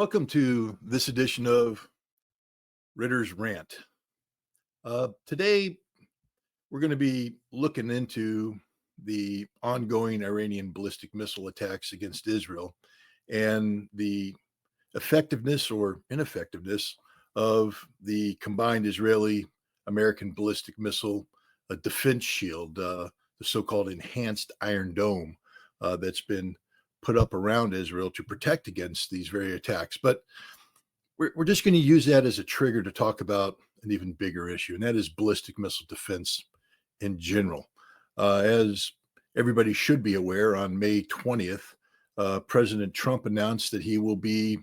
Welcome to this edition of Ritter's Rant. Today, we're going to be looking into the ongoing Iranian ballistic missile attacks against Israel and the effectiveness or ineffectiveness of the combined Israeli American ballistic missile defense shield, the so called enhanced Iron Dome that's been put up around Israel to protect against these very attacks. But we're just going to use that as a trigger to talk about an even bigger issue, and that is ballistic missile defense in general. As everybody should be aware, on May 20th, President Trump announced that he will be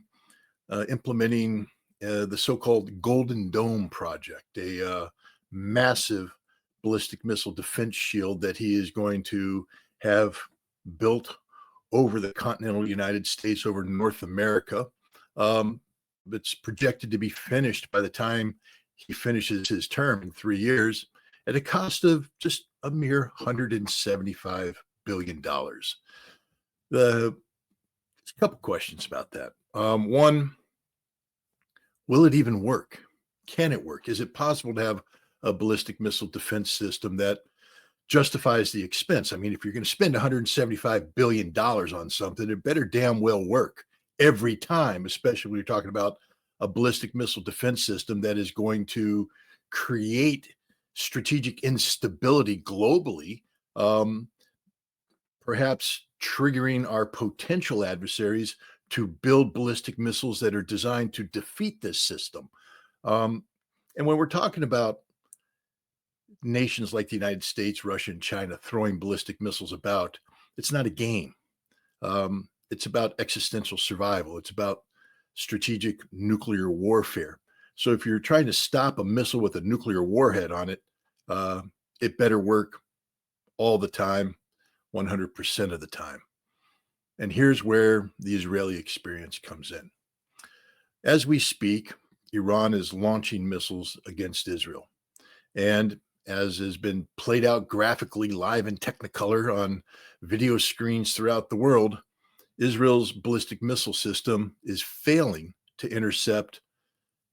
implementing the so-called Golden Dome project, a massive ballistic missile defense shield that he is going to have built over the continental United States, over North America. It's projected to be finished by the time he finishes his term in 3 years at a cost of just a mere $175 billion. There's a couple questions about that. One, will it even work? Can it work? Is it possible to have a ballistic missile defense system that justifies the expense? I mean, if you're going to spend $175 billion on something, it better damn well work every time, especially when you're talking about a ballistic missile defense system that is going to create strategic instability globally, perhaps triggering our potential adversaries to build ballistic missiles that are designed to defeat this system. And when we're talking about nations like the United States, Russia, and China throwing ballistic missiles about, it's not a game. It's about existential survival. It's about strategic nuclear warfare. So if you're trying to stop a missile with a nuclear warhead on it, it better work all the time, 100% of the time. And here's where the Israeli experience comes in. As we speak, Iran is launching missiles against Israel. And as has been played out graphically live in Technicolor on video screens throughout the world, Israel's ballistic missile system is failing to intercept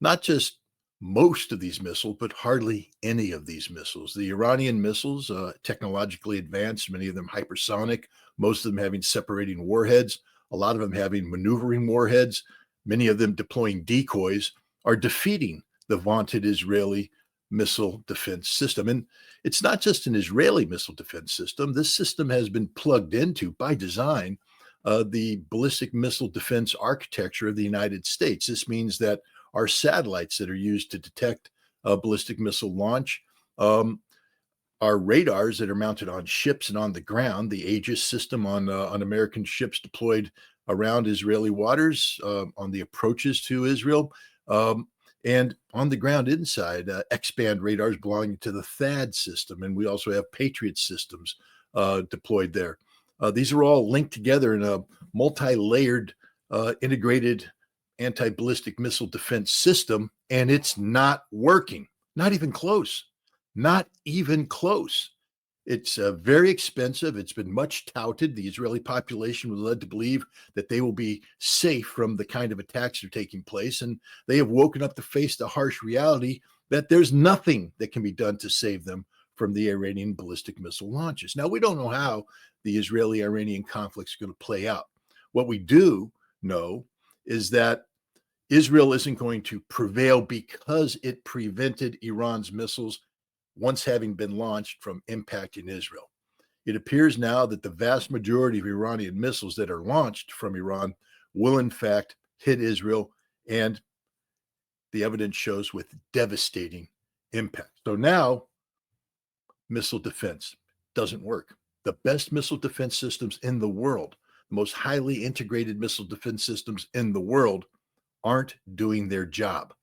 not just most of these missiles, but hardly any of these missiles. The Iranian missiles, technologically advanced, many of them hypersonic, most of them having separating warheads, a lot of them having maneuvering warheads, many of them deploying decoys, are defeating the vaunted Israeli missile defense system. And it's not just an Israeli missile defense system. This system has been plugged into, by design, the ballistic missile defense architecture of the United States. This means that our satellites that are used to detect ballistic missile launch, our radars that are mounted on ships and on the ground, the Aegis system on American ships deployed around Israeli waters, on the approaches to Israel, and on the ground inside, X-band radars belonging to the THAAD system. And we also have Patriot systems deployed there. These are all linked together in a multi-layered, integrated anti-ballistic missile defense system, and it's not working. Not even close. Not even close. It's very expensive. It's been much touted. The Israeli population was led to believe that they will be safe from the kind of attacks that are taking place, and they have woken up to face the harsh reality that there's nothing that can be done to save them from the Iranian ballistic missile launches. Now, we don't know how the Israeli-Iranian conflict is going to play out. What we do know is that Israel isn't going to prevail because it prevented Iran's missiles, once having been launched, from impacting Israel. It appears now that the vast majority of Iranian missiles that are launched from Iran will, in fact, hit Israel, and the evidence shows with devastating impact. So now, missile defense doesn't work. The best missile defense systems in the world, the most highly integrated missile defense systems in the world, aren't doing their job.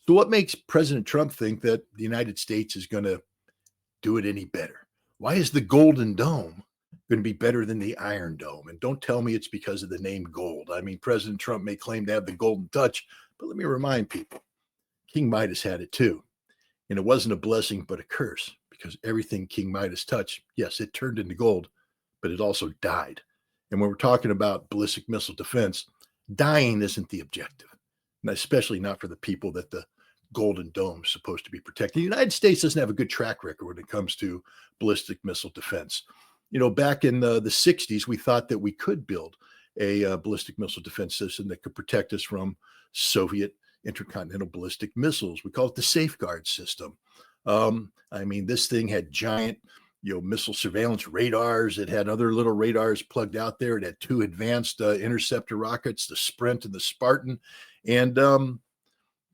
So what makes President Trump think that the United States is going to do it any better? Why is the Golden Dome going to be better than the Iron Dome? And don't tell me it's because of the name gold. I mean, President Trump may claim to have the golden touch, but let me remind people, King Midas had it too. And it wasn't a blessing, but a curse, because everything King Midas touched, yes, it turned into gold, but it also died. And when we're talking about ballistic missile defense, Dying isn't the objective, and especially not for the people that the Golden Dome is supposed to be protecting. The United States doesn't have a good track record when it comes to ballistic missile defense. Back in the 60s, we thought that we could build a ballistic missile defense system that could protect us from Soviet intercontinental ballistic missiles. We call it the safeguard system. This thing had giant, missile surveillance radars. It had other little radars plugged out there. It had two advanced interceptor rockets, the Sprint and the Spartan. And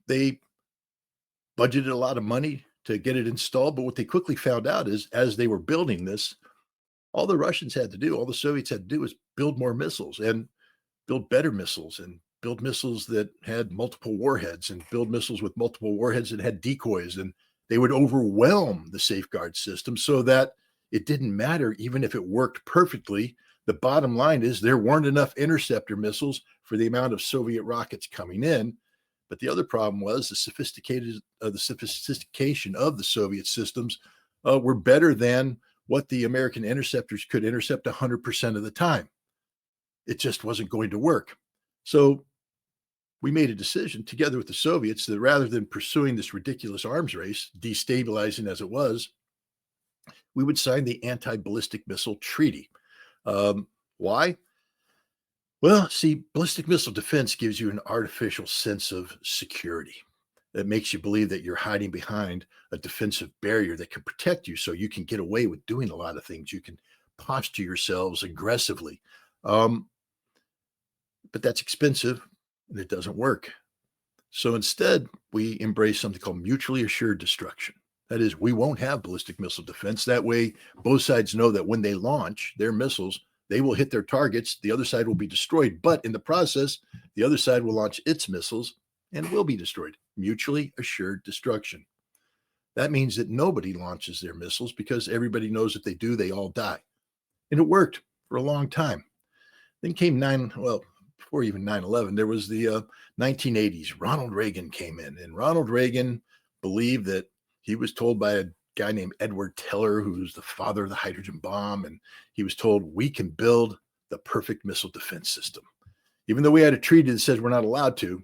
they budgeted a lot of money to get it installed. But what they quickly found out is as they were building this, all the Russians had to do, all the Soviets had to do was build more missiles and build better missiles and build missiles that had multiple warheads and build missiles with multiple warheads that had decoys. And they would overwhelm the safeguard system so that it didn't matter even if it worked perfectly. The bottom line is there weren't enough interceptor missiles for the amount of Soviet rockets coming in. But the other problem was the sophistication of the Soviet systems were better than what the American interceptors could intercept 100% of the time. It just wasn't going to work. So we made a decision together with the Soviets that rather than pursuing this ridiculous arms race, destabilizing as it was, we would sign the Anti-Ballistic Missile Treaty. Why? Well, see, ballistic missile defense gives you an artificial sense of security. That makes you believe that you're hiding behind a defensive barrier that can protect you so you can get away with doing a lot of things. You can posture yourselves aggressively. But that's expensive and it doesn't work. So instead, we embrace something called mutually assured destruction. That is, we won't have ballistic missile defense. That way, both sides know that when they launch their missiles, they will hit their targets. The other side will be destroyed. But in the process, the other side will launch its missiles and will be destroyed. Mutually assured destruction. That means that nobody launches their missiles because everybody knows if they do, they all die. And it worked for a long time. Then came before even 9/11, there was the 1980s. Ronald Reagan came in, and Ronald Reagan believed that he was told by a guy named Edward Teller, who's the father of the hydrogen bomb, and he was told, we can build the perfect missile defense system. Even though we had a treaty that says we're not allowed to,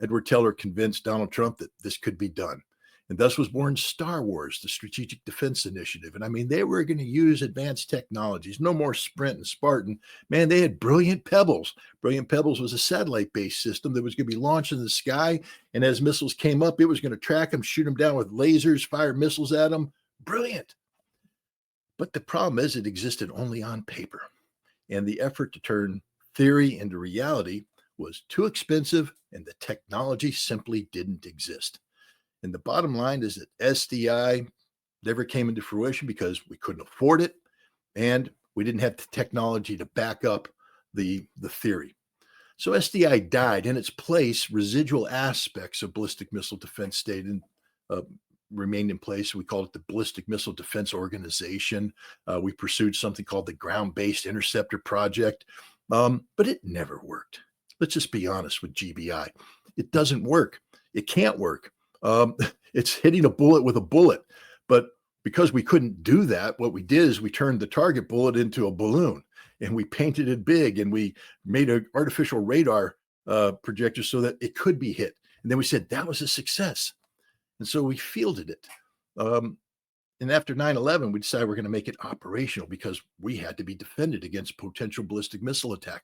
Edward Teller convinced Donald Trump that this could be done. And thus was born Star Wars, the Strategic Defense Initiative. And they were going to use advanced technologies, no more Sprint and Spartan. Man, they had Brilliant Pebbles. Brilliant Pebbles was a satellite-based system that was going to be launched in the sky. And as missiles came up, it was going to track them, shoot them down with lasers, fire missiles at them. Brilliant. But the problem is it existed only on paper. And the effort to turn theory into reality was too expensive, and the technology simply didn't exist. And the bottom line is that SDI never came into fruition because we couldn't afford it, and we didn't have the technology to back up the theory. So SDI died. In its place, residual aspects of ballistic missile defense remained in place. We called it the Ballistic Missile Defense Organization. We pursued something called the Ground-Based Interceptor Project, but it never worked. Let's just be honest with GBI. It doesn't work. It can't work. It's hitting a bullet with a bullet. But because we couldn't do that, what we did is we turned the target bullet into a balloon, and we painted it big, and we made an artificial radar projector so that it could be hit. And then we said that was a success. And so we fielded it. And after 9/11, we decided we're going to make it operational because we had to be defended against potential ballistic missile attack.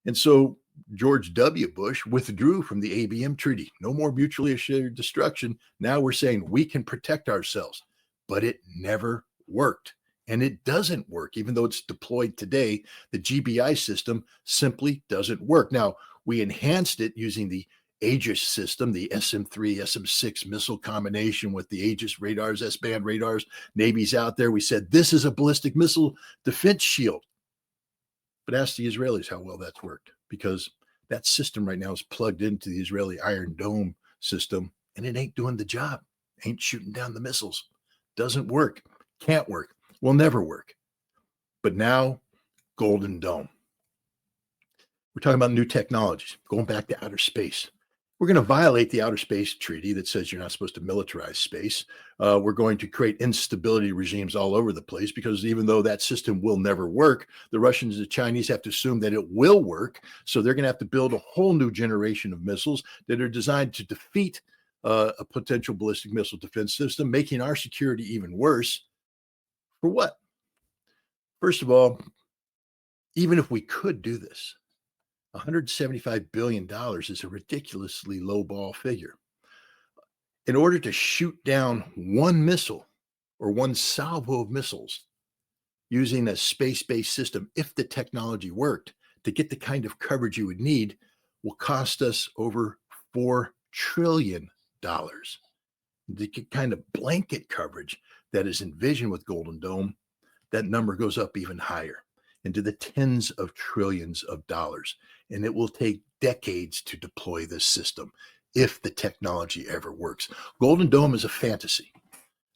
And so George W. Bush withdrew from the ABM treaty. No more mutually assured destruction. Now we're saying we can protect ourselves, but it never worked. And it doesn't work. Even though it's deployed today, the GBI system simply doesn't work. Now, we enhanced it using the Aegis system, the SM-3, SM-6 missile combination with the Aegis radars, S-band radars. Navy's out there. We said, this is a ballistic missile defense shield. But ask the Israelis how well that's worked, because that system right now is plugged into the Israeli Iron Dome system, and it ain't doing the job. Ain't shooting down the missiles. Doesn't work. Can't work. Will never work. But now, Golden Dome. We're talking about new technologies, going back to outer space. We're going to violate the Outer Space Treaty that says you're not supposed to militarize space. We're going to create instability regimes all over the place because even though that system will never work, the Russians and the Chinese have to assume that it will work. So they're going to have to build a whole new generation of missiles that are designed to defeat a potential ballistic missile defense system, making our security even worse. For what? First of all, even if we could do this, $175 billion is a ridiculously low ball figure. In order to shoot down one missile or one salvo of missiles using a space-based system, if the technology worked, to get the kind of coverage you would need, will cost us over $4 trillion. The kind of blanket coverage that is envisioned with Golden Dome, that number goes up even higher into the tens of trillions of dollars. And it will take decades to deploy this system if the technology ever works. Golden Dome is a fantasy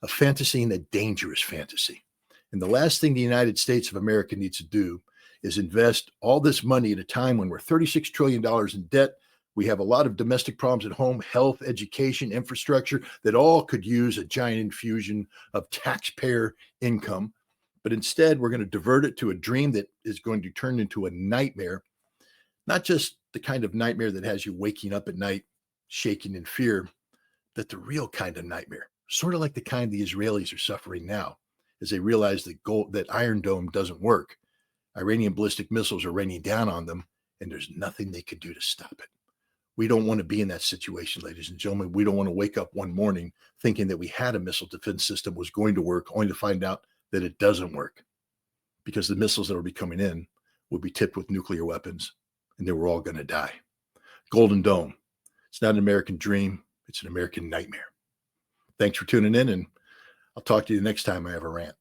and a dangerous fantasy. And the last thing the United States of America needs to do is invest all this money at a time when we're $36 trillion in debt. We have a lot of domestic problems at home, health, education, infrastructure that all could use a giant infusion of taxpayer income. But instead, we're going to divert it to a dream that is going to turn into a nightmare, not just the kind of nightmare that has you waking up at night shaking in fear, but the real kind of nightmare, sort of like the kind the Israelis are suffering now as they realize that Iron Dome doesn't work. Iranian ballistic missiles are raining down on them, and there's nothing they could do to stop it. We don't want to be in that situation, ladies and gentlemen. We don't want to wake up one morning thinking that we had a missile defense system was going to work, only to find out that it doesn't work because the missiles that will be coming in will be tipped with nuclear weapons and they were all going to die. Golden Dome. It's not an American dream. It's an American nightmare. Thanks for tuning in, and I'll talk to you the next time I have a rant.